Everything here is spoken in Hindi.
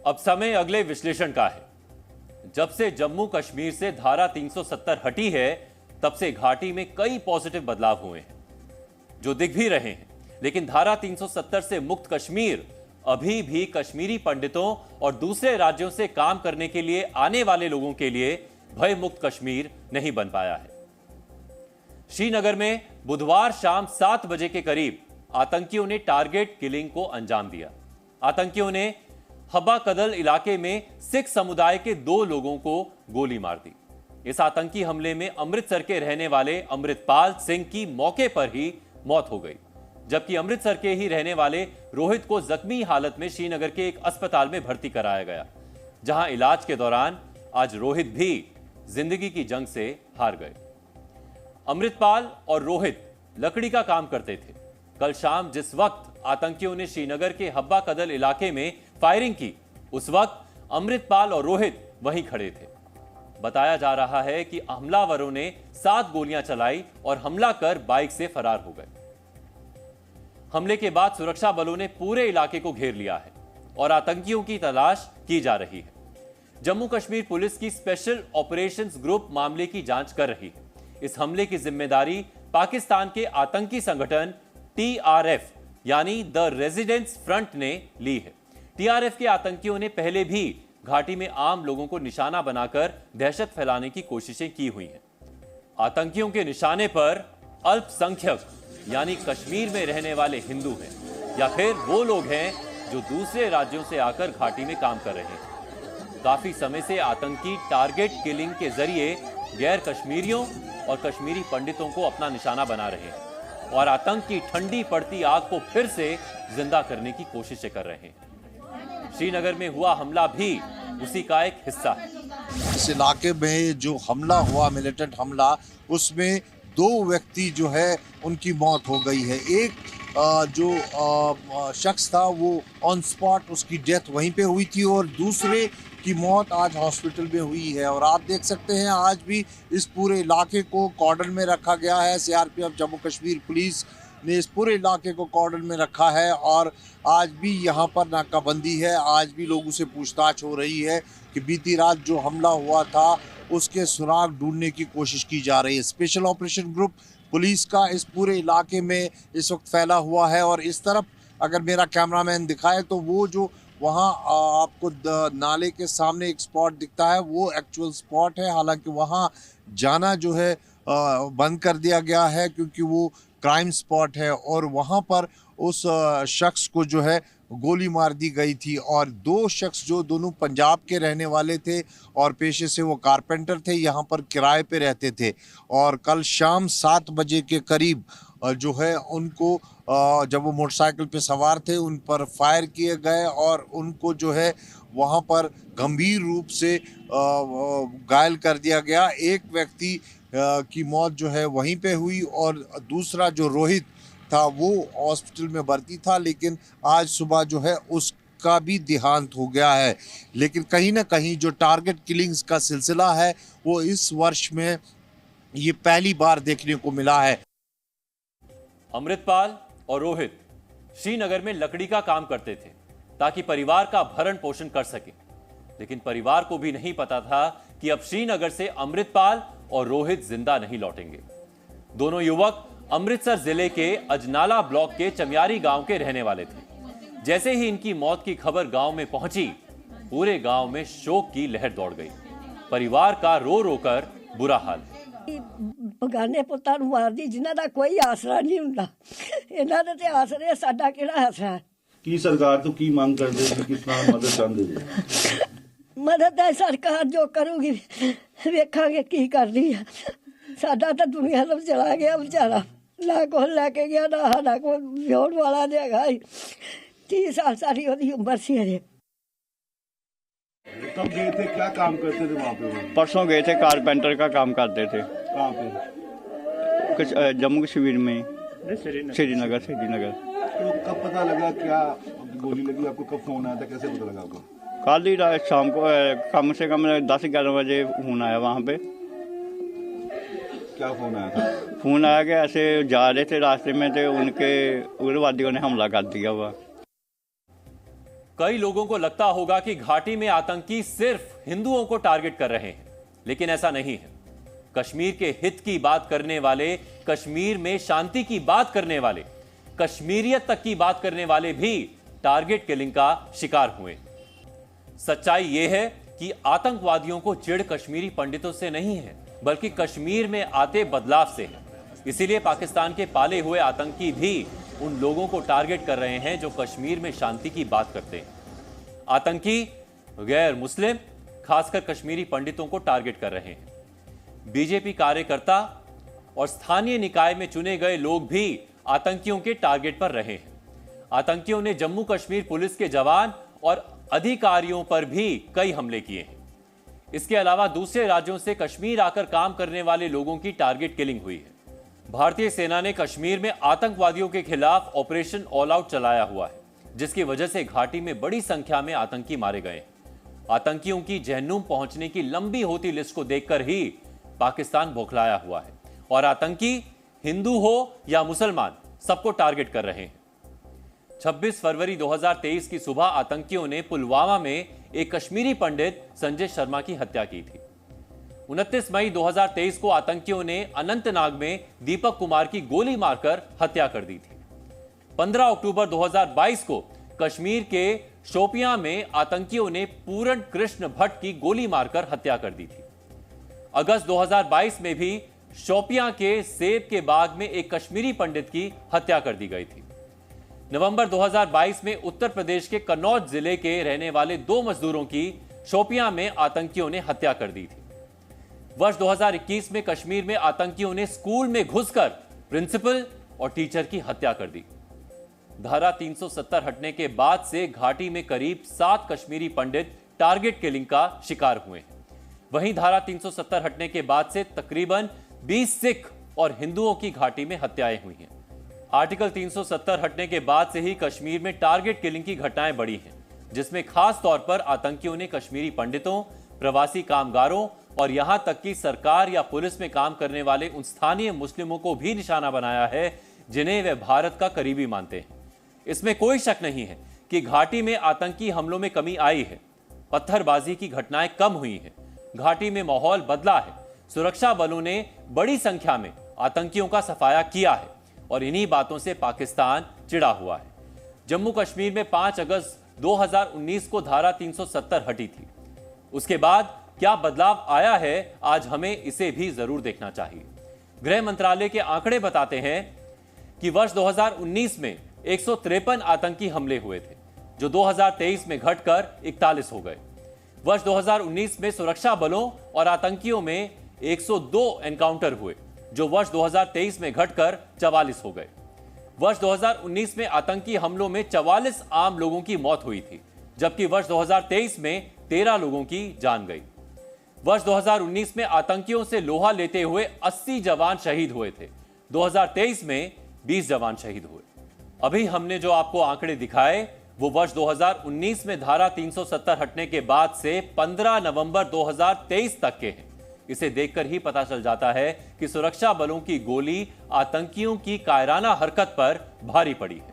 अब समय अगले विश्लेषण का है। जब से जम्मू कश्मीर से धारा 370 हटी है, तब से घाटी में कई पॉजिटिव बदलाव हुए हैं जो दिख भी रहे हैं। लेकिन धारा 370 से मुक्त कश्मीर अभी भी कश्मीरी पंडितों और दूसरे राज्यों से काम करने के लिए आने वाले लोगों के लिए भय मुक्त कश्मीर नहीं बन पाया है। श्रीनगर में बुधवार शाम 7 बजे के करीब आतंकियों ने टारगेट किलिंग को अंजाम दिया। आतंकियों ने हब्बा कदल इलाके में सिख समुदाय के 2 लोगों को गोली मार दी। इस आतंकी हमले में अमृतसर के रहने वाले अमृतपाल सिंह की मौके पर ही मौत हो गई, जबकि अमृतसर के ही रहने वाले रोहित को जख्मी हालत में श्रीनगर के एक अस्पताल में भर्ती कराया गया, जहां इलाज के दौरान आज रोहित भी जिंदगी की जंग से हार गए। अमृतपाल और रोहित लकड़ी का काम करते थे। कल शाम जिस वक्त आतंकियों ने श्रीनगर के हब्बा कदल इलाके में फायरिंग की, उस वक्त अमृतपाल और रोहित वहीं खड़े थे। बताया जा रहा है कि हमलावरों ने 7 गोलियां चलाई और हमला कर बाइक से फरार हो गए। हमले के बाद सुरक्षा बलों ने पूरे इलाके को घेर लिया है और आतंकियों की तलाश की जा रही है। जम्मू कश्मीर पुलिस की स्पेशल ऑपरेशंस ग्रुप मामले की जांच कर रही है। इस हमले की जिम्मेदारी पाकिस्तान के आतंकी संगठन TRF यानी द रेजिडेंट्स फ्रंट ने ली है। TRF के आतंकियों ने पहले भी घाटी में आम लोगों को निशाना बनाकर दहशत फैलाने की कोशिशें की हुई हैं। आतंकियों के निशाने पर अल्पसंख्यक यानी कश्मीर में रहने वाले हिंदू हैं या फिर वो लोग हैं जो दूसरे राज्यों से आकर घाटी में काम कर रहे हैं। काफी समय से आतंकी टारगेट किलिंग के जरिए गैर कश्मीरियों और कश्मीरी पंडितों को अपना निशाना बना रहे हैं और आतंक की ठंडी पड़ती आग को फिर से जिंदा करने की कोशिशें कर रहे हैं। श्रीनगर में हुआ हमला भी उसी का एक हिस्सा है। इस इलाके में जो हमला हुआ, मिलिटेंट हमला, उसमें 2 व्यक्ति जो है उनकी मौत हो गई है। एक जो शख्स था वो ऑन स्पॉट उसकी डेथ वहीं पे हुई थी और दूसरे की मौत आज हॉस्पिटल में हुई है। और आप देख सकते हैं आज भी इस पूरे इलाके को कॉर्डन में रखा गया है। CRPF जम्मू कश्मीर पुलिस ने इस पूरे इलाके को कॉर्डन में रखा है और आज भी यहाँ पर नाकाबंदी है। आज भी लोगों से पूछताछ हो रही है कि बीती रात जो हमला हुआ था उसके सुराग ढूंढने की कोशिश की जा रही है। स्पेशल ऑपरेशन ग्रुप पुलिस का इस पूरे इलाके में इस वक्त फैला हुआ है और इस तरफ अगर मेरा कैमरामैन दिखाए तो वो जो वहाँ आपको नाले के सामने एक स्पॉट दिखता है वो एक्चुअल स्पॉट है। हालांकि वहाँ जाना जो है बंद कर दिया गया है क्योंकि वो क्राइम स्पॉट है और वहाँ पर उस शख्स को जो है गोली मार दी गई थी। और 2 शख्स जो दोनों पंजाब के रहने वाले थे और पेशे से वो कारपेंटर थे, यहाँ पर किराए पे रहते थे और कल शाम 7 बजे के करीब जो है उनको जब वो मोटरसाइकिल पे सवार थे उन पर फायर किए गए और उनको जो है वहाँ पर गंभीर रूप से घायल कर दिया गया। एक व्यक्ति की मौत जो है वहीं पे हुई और दूसरा जो रोहित था वो हॉस्पिटल में भर्ती था, लेकिन आज सुबह जो है उसका भी देहांत हो गया है। लेकिन कहीं ना कहीं जो टारगेट किलिंग्स का सिलसिला है वो इस वर्ष में ये पहली बार देखने को मिला है। अमृतपाल और रोहित श्रीनगर में लकड़ी का काम करते थे ताकि परिवार का भरण पोषण कर सके, लेकिन परिवार को भी नहीं पता था कि अब श्रीनगर से अमृतपाल और रोहित जिंदा नहीं लौटेंगे। दोनों युवक अमृतसर जिले के अजनाला ब्लॉक के चमियारी गांव के रहने वाले थे। जैसे ही इनकी मौत की खबर गांव में पहुंची, पूरे गांव में शोक की लहर दौड़ गई। परिवार का रो रो कर बुरा हाल है। बगाने पुत्तां नूं मारदी जिन्हां दा कोई आसरा नहीं हुंदा, इन्हां दे ते आसरे साडा किहड़ा आसरा है। की सरकार तो की मांग करदे जी, किस तरह मदद चाहुंदे जी? मदद है सरकार जो करूगी वेखांगे की करदी है। साडा तो दुनिया तो चला गया बेचारा, ना कुछ लैके गया ना साडा कोई व्योण वाला नहीं हैगा। 30 साल सारी ओदी उम्र सी अजे। कब गए थे, क्या काम करते थे वहाँ पे? परसों गए थे, कारपेंटर का काम करते थे। कहाँ पे? जम्मू कश्मीर में, श्रीनगर। तो कब पता लगा, क्या गोली लगी आपको, कब फोन आया था, कैसे पता लगा आपको? कल ही रात शाम को कम से कम 10-11 बजे फोन आया वहाँ पे। क्या फोन आया था? फोन आया कि ऐसे जा रहे थे रास्ते में तो उनके उग्रवादियों ने हमला कर दिया हुआ। कई लोगों को लगता होगा कि घाटी में आतंकी सिर्फ हिंदुओं को टारगेट कर रहे हैं, लेकिन ऐसा नहीं है। कश्मीर के हित की बात करने वाले, कश्मीर में शांति की बात करने वाले, कश्मीरियत तक की बात करने वाले भी टारगेट किलिंग का शिकार हुए। सच्चाई यह है कि आतंकवादियों को चिढ़ कश्मीरी पंडितों से नहीं है, बल्कि कश्मीर में आते बदलाव से है। इसीलिए पाकिस्तान के पाले हुए आतंकी भी उन लोगों को टारगेट कर रहे हैं जो कश्मीर में शांति की बात करते हैं। आतंकी गैर मुस्लिम, खासकर कश्मीरी पंडितों को टारगेट कर रहे हैं। बीजेपी कार्यकर्ता और स्थानीय निकाय में चुने गए लोग भी आतंकियों के टारगेट पर रहे हैं। आतंकियों ने जम्मू कश्मीर पुलिस के जवान और अधिकारियों पर भी कई हमले किए हैं। इसके अलावा दूसरे राज्यों से कश्मीर आकर काम करने वाले लोगों की टारगेट किलिंग हुई है। भारतीय सेना ने कश्मीर में आतंकवादियों के खिलाफ ऑपरेशन ऑल आउट चलाया हुआ है, जिसकी वजह से घाटी में बड़ी संख्या में आतंकी मारे गए। आतंकियों की जहन्नुम पहुंचने की लंबी होती लिस्ट को देखकर ही पाकिस्तान बौखलाया हुआ है और आतंकी हिंदू हो या मुसलमान सबको टारगेट कर रहे हैं। 26 फरवरी 2023 की सुबह आतंकियों ने पुलवामा में एक कश्मीरी पंडित संजय शर्मा की हत्या की थी। 29 मई 2023 को आतंकियों ने अनंतनाग में दीपक कुमार की गोली मारकर हत्या कर दी थी। 15 अक्टूबर 2022 को कश्मीर के शोपियां में आतंकियों ने पूरण कृष्ण भट्ट की गोली मारकर हत्या कर दी थी। अगस्त 2022 में भी शोपियां के सेब के बाग में एक कश्मीरी पंडित की हत्या कर दी गई थी। नवंबर 2022 में उत्तर प्रदेश के कन्नौज जिले के रहने वाले 2 मजदूरों की शोपियां में आतंकियों ने हत्या कर दी थी। वर्ष 2021 में कश्मीर में आतंकियों ने स्कूल में घुसकर प्रिंसिपल और टीचर की हत्या कर दी। धारा 370 हटने के बाद से घाटी में करीब 7 कश्मीरी पंडित टारगेट किलिंग का शिकार हुए हैं। वहीं धारा 370 हटने के बाद से तकरीबन 20 सिख और हिंदुओं की घाटी में हत्याएं हुई हैं। आर्टिकल 370 हटने के बाद से ही कश्मीर में टारगेट किलिंग की घटनाएं बढ़ी हैं, जिसमें खास तौर पर आतंकियों ने कश्मीरी पंडितों, प्रवासी कामगारों और यहां तक कि सरकार या पुलिस में काम करने वाले उन स्थानीय मुस्लिमों को भी निशाना बनाया है जिन्हें वे भारत का करीबी मानते हैं। इसमें कोई शक नहीं है कि घाटी में आतंकी हमलों में कमी आई है। पत्थरबाजी की घटनाएं कम हुई हैं। घाटी में माहौल बदला है। सुरक्षा बलों ने बड़ी संख्या में आतंकियों का सफाया किया है और इन्हीं बातों से पाकिस्तान चिढ़ा हुआ है। जम्मू कश्मीर में 5 अगस्त 2019 को धारा 370 हटी थी। उसके बाद क्या बदलाव आया है, आज हमें इसे भी जरूर देखना चाहिए। गृह मंत्रालय के आंकड़े बताते हैं कि वर्ष 2019 में 153 आतंकी हमले हुए थे, जो 2023 में घटकर 41 हो गए। वर्ष 2019 में सुरक्षा बलों और आतंकियों में 102 एनकाउंटर हुए, जो वर्ष 2023 में घटकर 44 हो गए। वर्ष 2019 में आतंकी हमलों में 44 आम लोगों की मौत हुई थी, जबकि वर्ष 2023 में 13 लोगों की जान गई। वर्ष 2019 में आतंकियों से लोहा लेते हुए 80 जवान शहीद हुए थे। 2023 में 20 जवान शहीद हुए। अभी हमने जो आपको आंकड़े दिखाए वो वर्ष 2019 में धारा 370 हटने के बाद से 15 नवंबर 2023 तक के हैं। इसे देखकर ही पता चल जाता है कि सुरक्षा बलों की गोली आतंकियों की कायराना हरकत पर भारी पड़ी है।